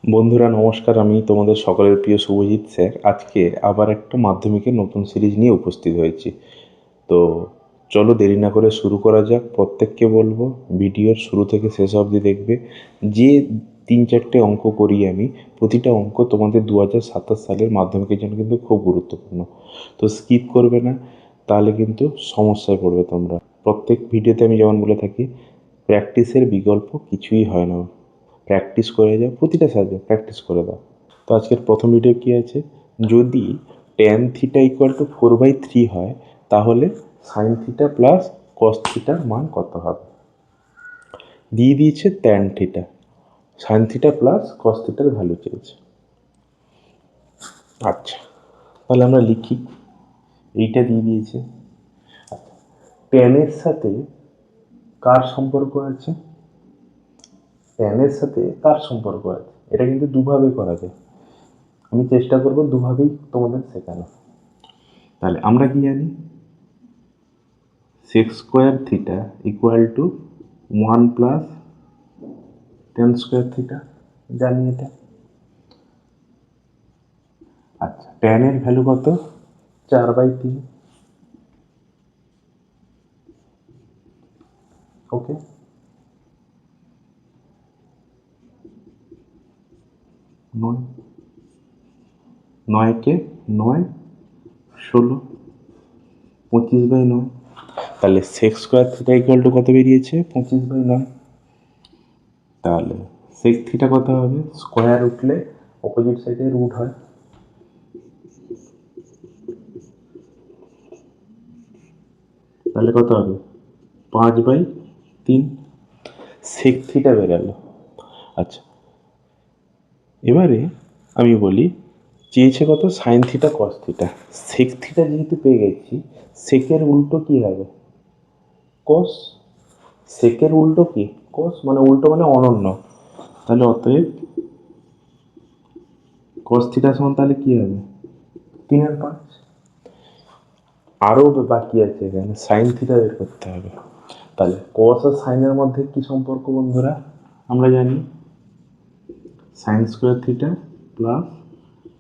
বন্ধুরা নমস্কার, আমি তোমাদের সকলের প্রিয় শুভজিৎ স্যার। আজকে আবার একটা মাধ্যমিকের নতুন সিরিজ নিয়ে উপস্থিত হয়েছি। তো চলো দেরি না করে শুরু করা যাক। প্রত্যেককে বলবো ভিডিওর শুরু থেকে শেষ অবধি দেখবে। যে 3-4টে অঙ্ক করি আমি, প্রতিটা অঙ্ক তোমাদের 2027 সালের মাধ্যমিকের জন্য কিন্তু খুব গুরুত্বপূর্ণ। তো স্কিপ করবে না, তাহলে কিন্তু সমস্যায় পড়বে তোমরা। প্রত্যেক ভিডিওতে আমি যেমন বলে থাকি, প্র্যাকটিসের বিকল্প কিছুই হয় না। প্র্যাকটিস করে যাও, প্রতিটা সাবজেক্ট প্র্যাকটিস করে দাও। তো আজকের প্রথম ভিডিও কী আছে, যদি tan থিটা ইকুয়াল টু 4/3 হয়, তাহলে সাইন থিটা প্লাস কস থিটার মান কত হবে। দিয়ে দিয়েছে tan theta, sign theta plus কস থিটার ভ্যালু চেয়েছে। আচ্ছা, তাহলে আমরা লিখি। এইটা দিয়ে দিয়েছে। ট্যানের সাথে কার সম্পর্ক আছে, ট্যানের সাথে কার সম্পর্ক আছে, এটা কিন্তু দুভাবে করা যায়। আমি চেষ্টা করব দুভাবেই তোমাদের শেখানো। তাহলে আমরা কি জানি, sec square theta equal to 1 plus tan square theta, জানি এটা। আচ্ছা, tan এর ভ্যালু কত, 4/3। ওকে, নয়, 9 কে 9, 16, 25/9। তাহলে sec square theta equal to কত বেরিয়েছে, 25/9। তাহলে sec থিটা কত হবে, স্কোয়ার উঠলে অপোজিট সাইডে রুট হয়, তাহলে কত হবে, 5/3। sec থিটা বেরালো। আচ্ছা, এবারে আমি বলি, চেয়েছে কত, sine theta cos theta. Sec theta যেহেতু পেয়ে গেছি, সেকের উল্টো কি হবে, কস। সেকের উল্টো কি, কস, মানে উল্টো মানে অনন্য। তাহলে অতএব কস থিটা সমান তাহলে কি হবে, 3/5। আরও বাকি আছে, এখানে সাইন থিটা বের করতে হবে। তাহলে কস আর সাইনের মধ্যে কি সম্পর্ক বন্ধুরা, আমরা জানি sine square theta plus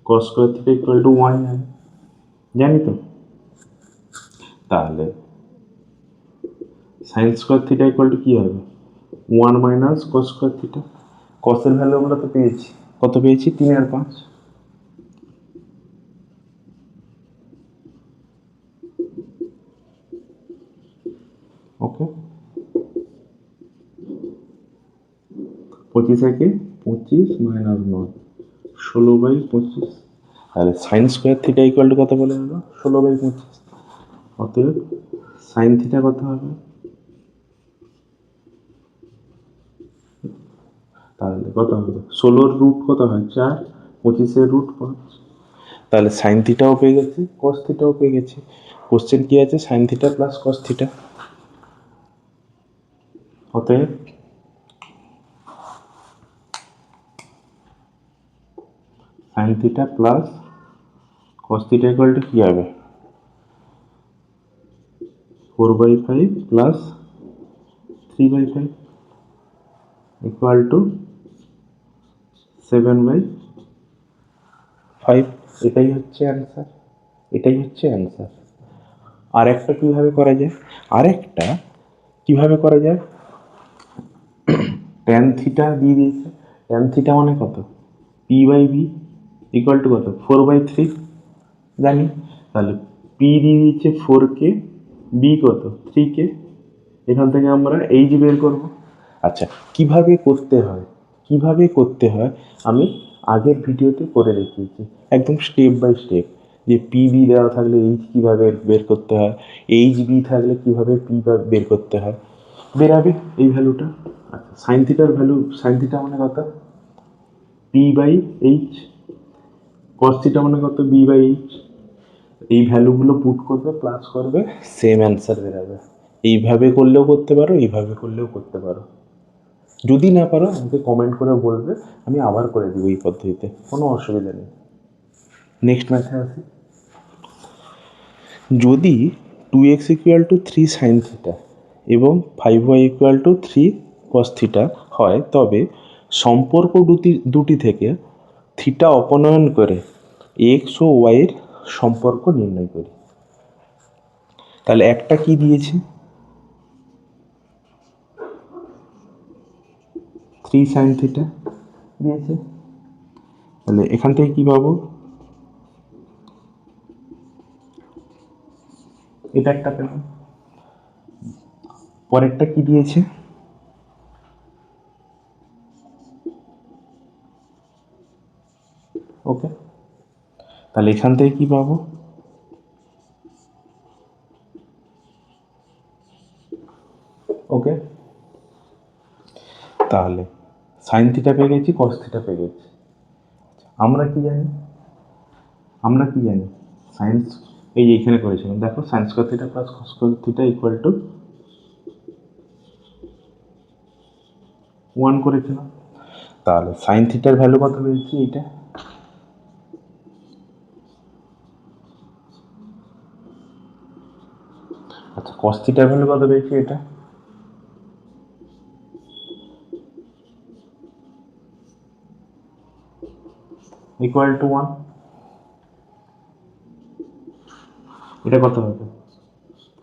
cos square theta equal to 1, জানি তো। তাহলে sine square theta equal to কী হবে, 1 মাইনাস কস স্কোয়ার থিটা। কসের ভ্যালু আমরা তো পেয়েছি, কত পেয়েছি, 3/5। Okay, 25 minus 9, 16/25। তাহলে sine square theta equal to কত বলে হলো, 16/25। অতএব সাইন থিটা কত হবে, তাহলে কত হবে, 16-র রুট কত হয়, 4, 25-এর রুট 5। তাহলে সাইন থিটাও পেয়ে গেছি, কস থিটাও পেয়ে গেছি। কোশ্চেন কি আছে, sine theta plus cos theta. অতএব sine theta plus cos theta equal to কী হবে, 4/5 প্লাস 3/5 ইকুয়াল টু 7/5। এটাই হচ্ছে অ্যান্সার, এটাই হচ্ছে অ্যান্সার। আর একটা কীভাবে করা যায়, আরেকটা কীভাবে করা যায়, ট্যান থিটা দিয়ে দিয়েছে। ট্যান থিটা মানে কত, p/b ইকুয়াল টু কত, 4/3, জানি। তাহলে পি দিয়ে দিচ্ছে 4K, বি কত, 3K। এখান থেকে আমরা এইচ বের করব। আচ্ছা, কিভাবে করতে হয়, কিভাবে করতে হয় আমি আগের ভিডিওতে করে দেখিয়েছি, একদম স্টেপ বাই স্টেপ, যে পিবি দেওয়া থাকলে এইচ কীভাবে বের করতে হয়, এইচ বি থাকলে কীভাবে পি বের করতে হয়, বেরাবে এই ভ্যালুটা। আচ্ছা, সাইন থিটার ভ্যালু, সাইন থিটা মানে কত, p/h, কস থিটা মানে কত, b/h। এই ভ্যালুগুলো পুট করবে, প্লাস করবে, সেম অ্যান্সার বেরাবে। এইভাবে করলেও করতে পারো, এইভাবে করলেও করতে পারো। যদি না পারো আমাকে কমেন্ট করে বলবে, আমি আবার করে দেবো এই পদ্ধতিতে, কোনো অসুবিধা নেই। নেক্সট ম্যাথে আসি। যদি 2x equal to 3 sine theta এবং 5y equal to 3 cos theta হয়, তবে সম্পর্ক দুটি থেকে থিটা অপনয়ন করে এক্স ও ওয়াইয়ের সম্পর্ক নির্ণয় করি। তাহলে একটা কি দিয়েছে, 3 sin থিটা দিয়েছে। তাহলে এখান থেকে কি পাবো, এটা একটা পেলাম। পরেরটা কি দিয়েছে, ওকে। তাহলে এখান থেকে কি পাবো, ওকে। তাহলে সাইন থিটা পেয়ে গেছি, কস থিটা পেয়ে গেছি। আমরা কি জানি, সাইন্স এই যে এখানে করেছিলাম, দেখো sine square theta plus cos square theta equal to 1 করেছিলাম। তাহলে সাইন থিটার ভ্যালু কত পেয়েছি, এইটা। আচ্ছা, কস থিটার ভ্যালু কত পেয়েছি, এটা। Equal to 1। এটা কত হবে,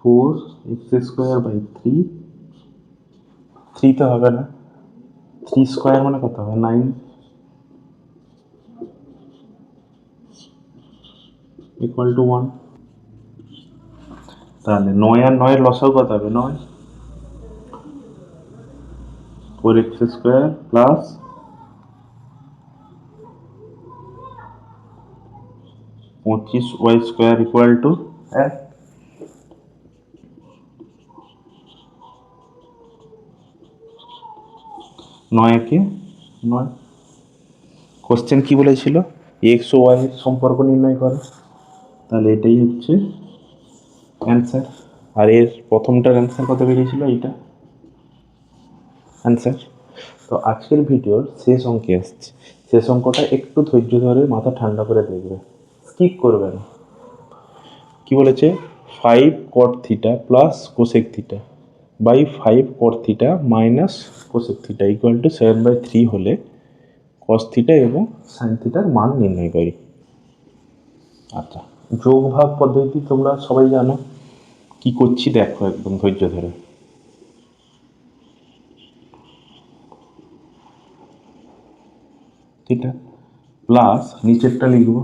4x² 3 তো হবে না, 3 স্কোয়ার মানে কত হবে, 9 ইকুয়াল টু 1। তাহলে 9 আর 9 এর লসাগু কত হবে, 9। 4x² plus 25y² equal to 1। 9 একে 9। কোশ্চেন কি বলেছিল, এক্স ও ওয়াই এর সম্পর্ক নির্ণয় করে। তাহলে এটাই হচ্ছে অ্যান্সার। আর এর প্রথমটার অ্যান্সার কত বেরিয়েছিল, এইটা অ্যান্সার। তো আজকের ভিডিওর শেষ অঙ্কে আসছে। শেষ অঙ্কটা একটু ধৈর্য ধরে মাথা ঠান্ডা করে দেখবে, স্কিপ করবে না। কি বলেছে, 5 cot theta plus cosec theta by 5 cot theta minus cosec theta equal to 7/3 হলে কস থিটা এবং সাইন থিটার মান নির্ণয় করি। আচ্ছা, যোগ ভাগ পদ্ধতি তোমরা সবাই জানো, কি করছি দেখো একদম ধৈর্য ধরে। থিটা প্লাস নিচেরটা লিখব,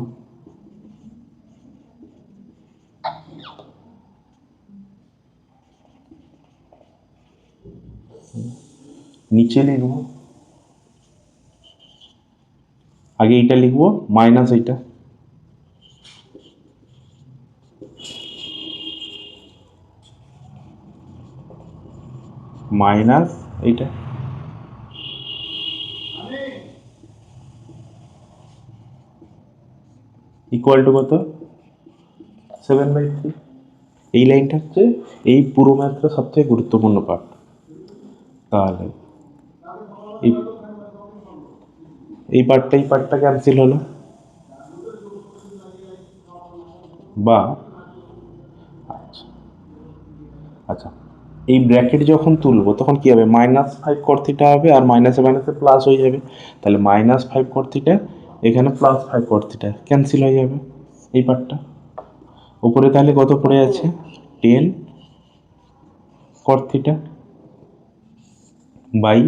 নিচে লিখব, আগে এইটা লিখব মাইনাস এইটা, মাইনাস এইটা ইকুয়াল টু কত, 7/3। এই লাইনটা হচ্ছে এই পুরো ম্যাথটা সবথেকে গুরুত্বপূর্ণ পার্ট। তাহলে এই এই পার্টটা ক্যান্সেল হলো, বা আচ্ছা এই ব্র্যাকেট যখন তুলবো তখন কি হবে, -5 cot থিটা হবে আর মাইনাসে মাইনাসে প্লাস হয়ে যাবে। তাহলে -5 cot থিটা এখানে +5 cot থিটা ক্যান্সেল হয়ে যাবে এই পার্টটা। উপরে তাহলে কত পড়ে আছে, 10 cot theta by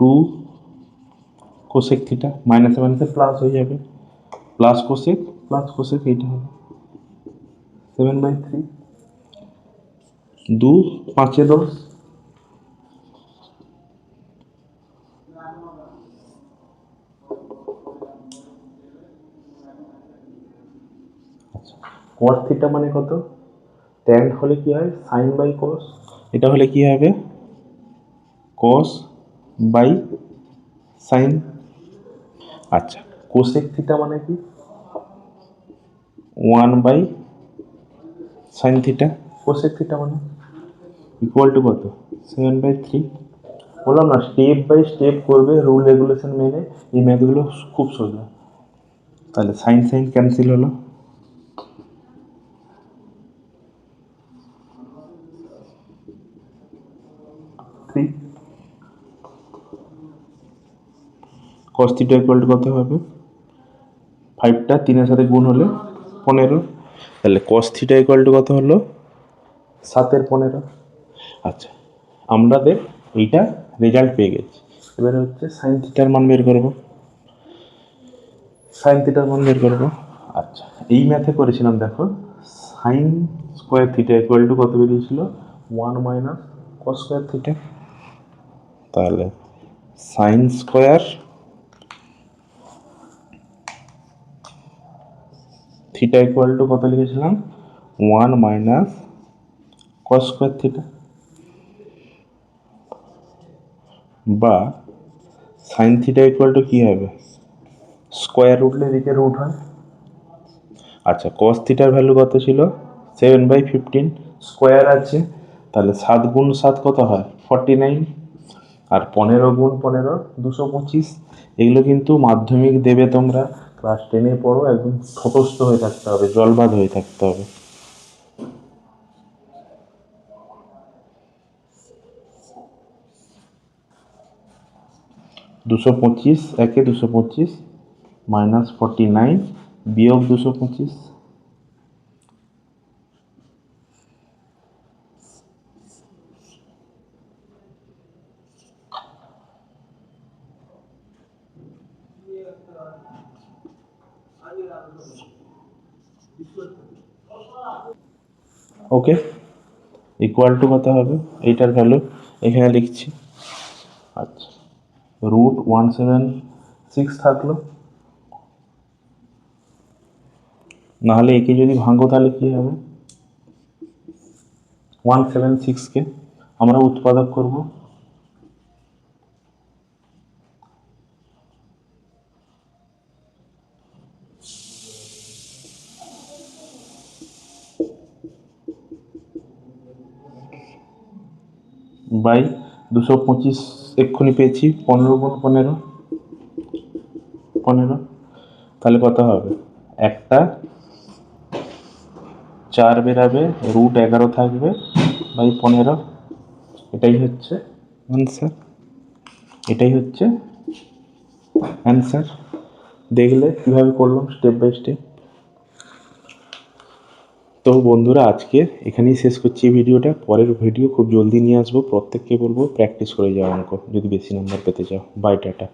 2 cosec theta, মাইনাসে মাইনাসে প্লাস হয়ে যাবে, প্লাস কোসেক এইটা হবে 7/3। 2 5 10। আচ্ছা, cot থিটা মানে কত, ট্যান হলে কি হয় সাইন বাই কস, এটা হলে কি হবে কস বাই সাইন। আচ্ছা, কোসেক থিটা মানে কি 1/sin থিটা, কোসেক থিটা মানে ইকুয়াল টু কত, 7/3। বললাম না স্টেপ বাই স্টেপ করবে রুল রেগুলেশন মেনে, এই ম্যাথগুলো খুব সোজা। তাহলে সাইন সাইন ক্যান্সেল হলো, 3 কস থিটা ইকুয়াল টু কত হবে, 5টা 3-এর সাথে গুণ হলে 15, তাহলে কস থিটা ইকুয়াল টু কত হলো 7/15। আচ্ছা, আমাদের এইটা রেজাল্ট পেয়ে গেছি। এবারে হচ্ছে সাইন থিটার মান বের করবো। আচ্ছা, এই ম্যাথে করেছিলাম, দেখো sign square theta equal to কত বেরিয়েছিল, 1 মাইনাস কস স্কোয়ার থিটা। তাহলে sine square theta equal to কত লিখেছিলাম, 1 মাইনাস কস স্কোয়ার থিটা, বা সাইন থিটা ইকুয়াল টু কী হবে, স্কোয়ার উঠলে এদিকে রুট হয়। আচ্ছা, কস থিটার ভ্যালু কত ছিল, 7/15, স্কোয়ার আছে, তাহলে 7 গুণ 7 কত হয়, 49, আর 15 গুণ 15 225। এগুলো কিন্তু মাধ্যমিক দেবে তোমরা, ক্লাস 10-এ পড়ো, একদম ঠোঁটস্থ হয়ে থাকতে হবে, জলবাদ হয়ে থাকতে হবে। -225 একে 225 মাইনাস 49 বিয়োগ 225, ওকে, ইকুয়াল টু কত হবে, এইটার ভ্যালু এখানে লিখছি। আচ্ছা, √176 থাকলো, নাহলে একে যদি ভাঙো তাহলে কী হবে, 176কে আমরা উৎপাদক করব, বাই 225 এক্ষুনি পেয়েছি, 15 গুণ 15, তাহলে কত হবে, একটা 4 বেরাবে, √11 থাকবে বাই 15, এটাই হচ্ছে অ্যান্সার। দেখলে কীভাবে করলাম স্টেপ বাই স্টেপ। তো বন্ধুরা, আজকে এখানেই শেষ করছি ভিডিওটা। পরের ভিডিও খুব জলদি নিয়ে আসবো। প্রত্যেককে বলবো প্র্যাকটিস করে যাও অঙ্ক, যদি বেশি নাম্বার পেতে চাও। Bye, tata.